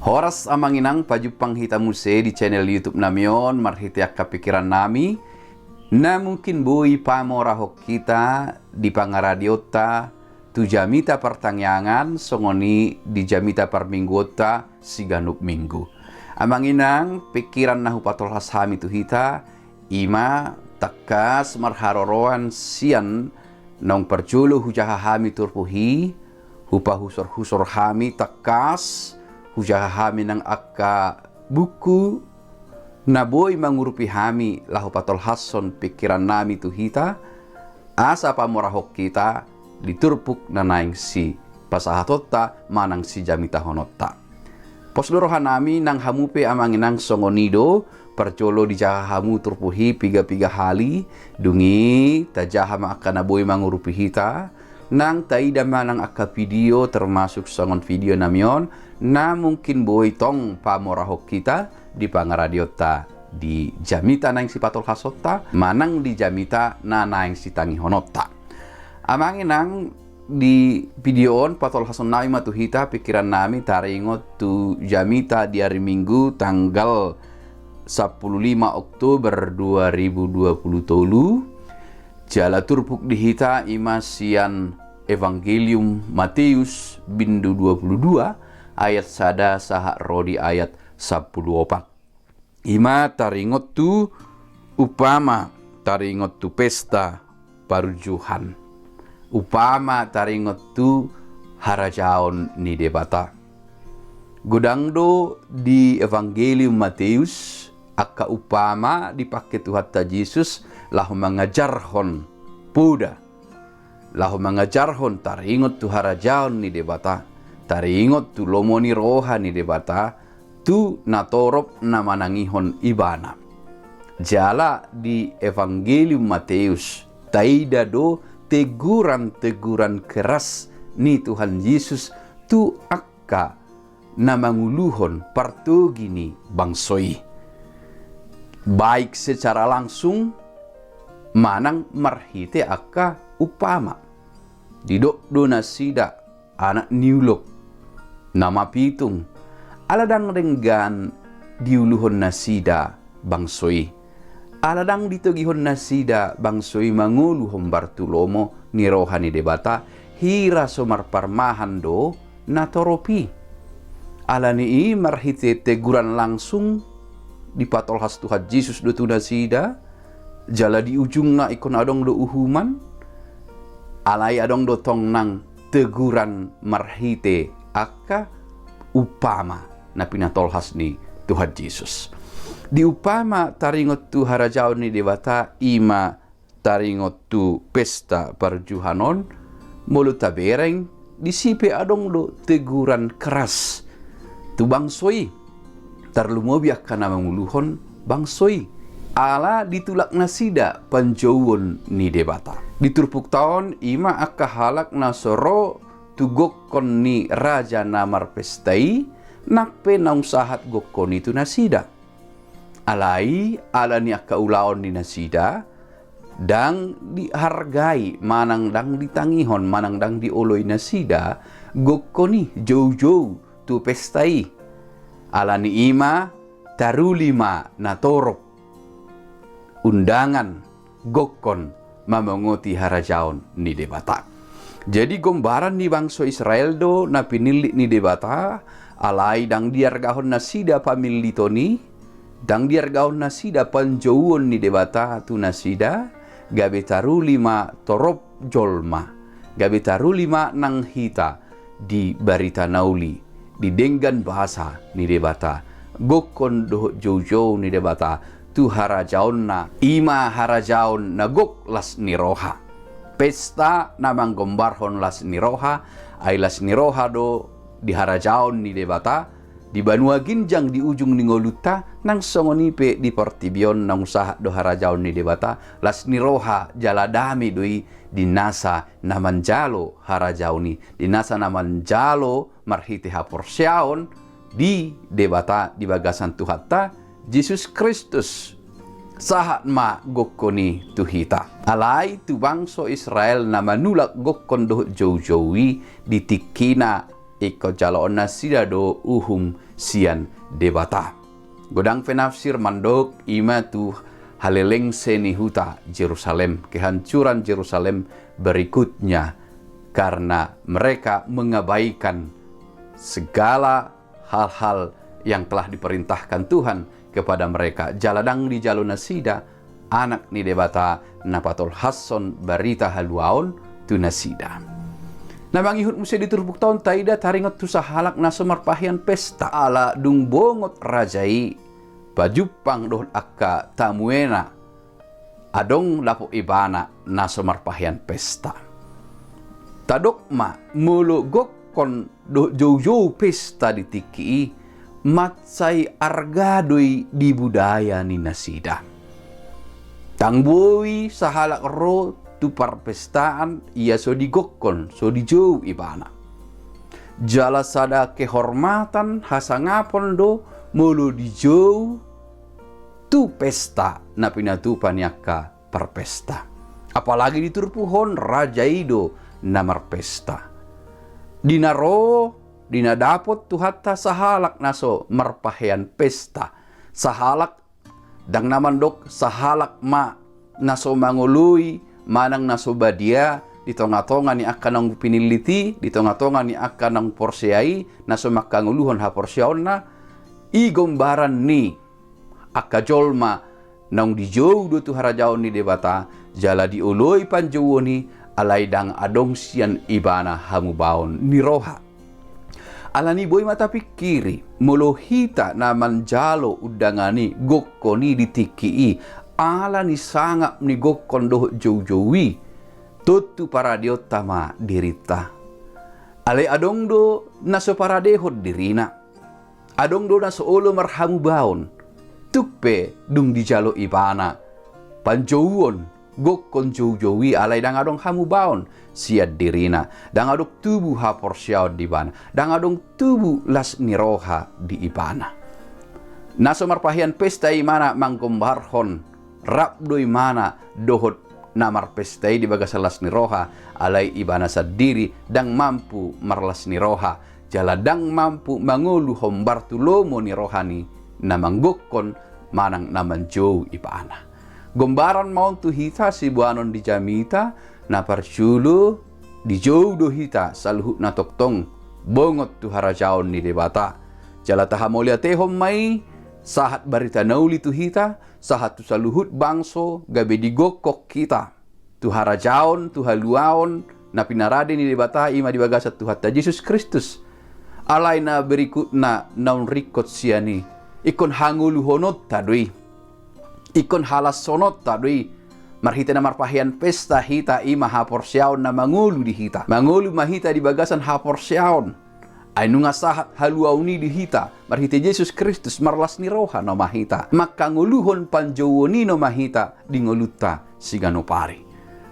Horas amanginang pajupang hita muse di channel YouTube namion marhitiak kapikiran nami na mungkin bui pamorahok kita di pangaradiota tu jamita pertangyangan songoni di jamita perminggota siganup minggu. Amanginang pikiran nahu patol hashami tu hita ima takas marharoroan sian nong perjulu hujahahami turpuhi hupa husor hami takas hujahahami nang akka buku naboy mangurupi hami lahu patol hason pikiran nami tu hita asa pamorahok kita diturpuk na naing si pasahatotta manang si jamita honotta. Posdorohan nami nang hamupe amanginang songonido percolo di jahamu turpuhi piga hali dungi tajahama akka naboy mangurupi hita nang taida manang akka video termasuk songon video namion na mungkin boy tong pamorahok kita di pangaradiota di jamita naing si patol hasotta manang di jamita na naing si tangi honotta. Amanginang di videon patol hason nami matuhita pikiran nami taringot tu jamita di hari Minggu tanggal 15 Oktober 2020 jala turpuk dihita imasian Evangelium Matius bindu 22 ayat sada saha rodi ayat 14. Ima taringot tu upama taringot tu pesta parujuhan. Upama taringot tu harajaon ni debata. Godangdo di Evangelium Matius akka upama dipakai Tuhan Yesus lahu mengajarhon puda. Lahu mengajarhon taringot tu harajaon ni debata. Taringot tu lomoni roha ni debata tu natorop na manangihon ibana. Jala di Evangelium Matius taida do teguran keras ni Tuhan Yesus tu akka na manguluhon partugi ni bangsoi. Baik secara langsung manang marhite akka upama. Didok do nasida anak niulok nama pitung aladang renggan diuluhon nasida bangsoi aladang ditogihon nasida bangsoi manguluhon Bartulomo ni rohani debata hira somar parmahan do natoropi alani marhite teguran langsung di patol has Tuhan Yesus do tu nasida jala di ujung na ikon adong do uhuman alai adong do tong nang teguran marhite akka upama na pinatolhas ni Tuhan Yesus. Di upama taringot tu harajaon ni dewata ima taringot tu pesta perjuhanon mulut tabereng disipe adong do teguran keras tu bangsoi tarlumobi akkana manguluhon bangsoi ala ditulak nasida panjauon ni debata. Diturpuk taon ima akka halak nasoro tugokon ni raja namar pestai nakpe naung sahat gokon itu nasida. Alai ala ni akka ulaon ni nasida dang dihargai manang dang ditangihon manang dang dioloy nasida gokoni jauh-jauh tu pestai. Ala ni ima tarulima natorop undangan gokon mamangoti harajaon ni debata. Jadi gombaran ni bangsa Israel do na pinilik ni debata alai dang diargahon nasida pamilitoni dang diargahon nasida panjauon ni debata tu nasida gabe taru lima torop jolma gabe taru lima nang hita di barita nauli di denggan bahasa ni debata gokon do jojo ni debata tu harajaon na ima harajaon na gok las ni roha. Pesta namang gombarhon las ni roha ay las ni roha do di harajaon ni debata di Banua Ginjang di ujung ningoluta nang songonipe di Portibion nang usaha do harajaon ni debata las ni roha jaladami doi dinasa namanjalo harajaoni dinasa namanjalo marhiti haporsyaon di debata di bagasan tuhatta Yesus Kristus sahat ma gokoni tuhita. Alai tu bangso Israel na manulak gokon doh jauh-jauhi di tikina iko jalaon nasida do uhum sian debata. Godang penafsir mandok ima tu haleleng seni huta Jerusalem, kehancuran Jerusalem berikutnya karena mereka mengabaikan segala hal-hal yang telah diperintahkan Tuhan kepada mereka. Jaladang di jaluna sida anak ni debata napatol hasson barita haluaon tu nasida. Namang ihut musi diturbuk tahun taida taringot tu sahalak na sumarpahian pesta ala dung bongot rajai bajupang doh akka tamuena adong lapo ibana na sumarpahian pesta. Tadokma mulo gokkon do jauh-jauh pesta ditiki matsai argadoi di budaya ni nasida. Tangboi sahalak ro tu parpestaan ia so digokkon so dijauh ibana. Jala sada kehormatan hasangapon do mulo dijauh tu pesta na pinatupan yaka parpesta. Apalagi diturpuhon rajaido namar pesta. Dinaro dinadapot tu hatta sahalak naso marpahean pesta. Sahalak dang namandok sahalak ma naso mangului manang naso badia di tonga-tonga ni akan nang piniliti di tonga-tonga ni akan nang porsiai naso makanguluhon ha porsiaon na igombaran ni akajolma nang dijauh do tu harajaon ni debata jala diuloi panjawoni alai dang adong sian ibana hamubaon ni roha. Alani boy mata pikiri molohita na manjalo udangani gokkoni ditikii ala ni sangap ni gokkon doh jauh-jauhi tutu paradio tama dirita. Alai adong do naso paradehot dirina. Adong do naso olo marhamubaon tukpe dung dijalo ibana panjauon gokkon jauh-jauhi alai dang adong hamubaon siad dirina dang adong tubuh ha porsiao di bana dang adong tubuh las niroha di ibana. Naso marpahian pesta imana manggombarhon rabdoi mana dohot namar pestai di bagas las niroha alai ibana sadiri dang mampu marlas niroha jala dang mampu mangulu hombar tulomo nirohani namang gokkon manang naman jauh ibana. Gombaran maun tu hita si buanon di jamita na parjulu di jauh do hita saluhut na toktong bongot tu harajaon ni debata. Jala tahamolia tehom mai sahat barita nauli tu hita sahat tu saluhut bangso gabe digokok kita. Tu harajaon tu haluaon na pinarade ni debata ima di bagasat tu hatta Yesus Kristus. Alai na berikut na naun rikot siani ikon hangulu honot tadui. Ikon halas sonot tadui marhita na marpahian pesta hita ima haporsiaon na mangulu di hita. Mangulu mahita di bagasan haporsiaon. Ay nunga sahat haluauni di hita. Marhita Yesus Kristus marlas ni roha no mahita. Makanguluhon panjawoni no mahita di ngoluta siganopari.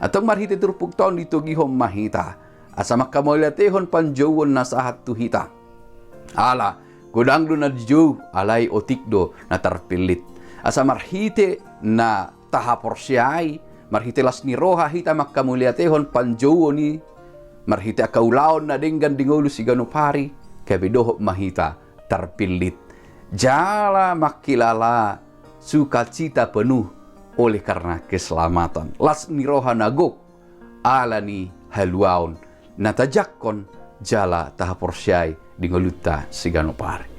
Atong marhita turpuk taon ditugihom mahita. Asa makamolatehon panjawon na sahat tu hita. Ala, godang do na dijauh alai otikdo na tarpilit. Asa marhite na tahaporsiai, marhite las ni roha hita makamuliatehon panjowo ni, marhite akaulaon na denggan dingolu si ganopari, kabidoho mahita tarpilit. Jala makilala sukacita penuh oleh karena keselamatan. Las ni roha nagok alani haluaon, natajakkon jala tahaporsiai dingoluta si ganopari.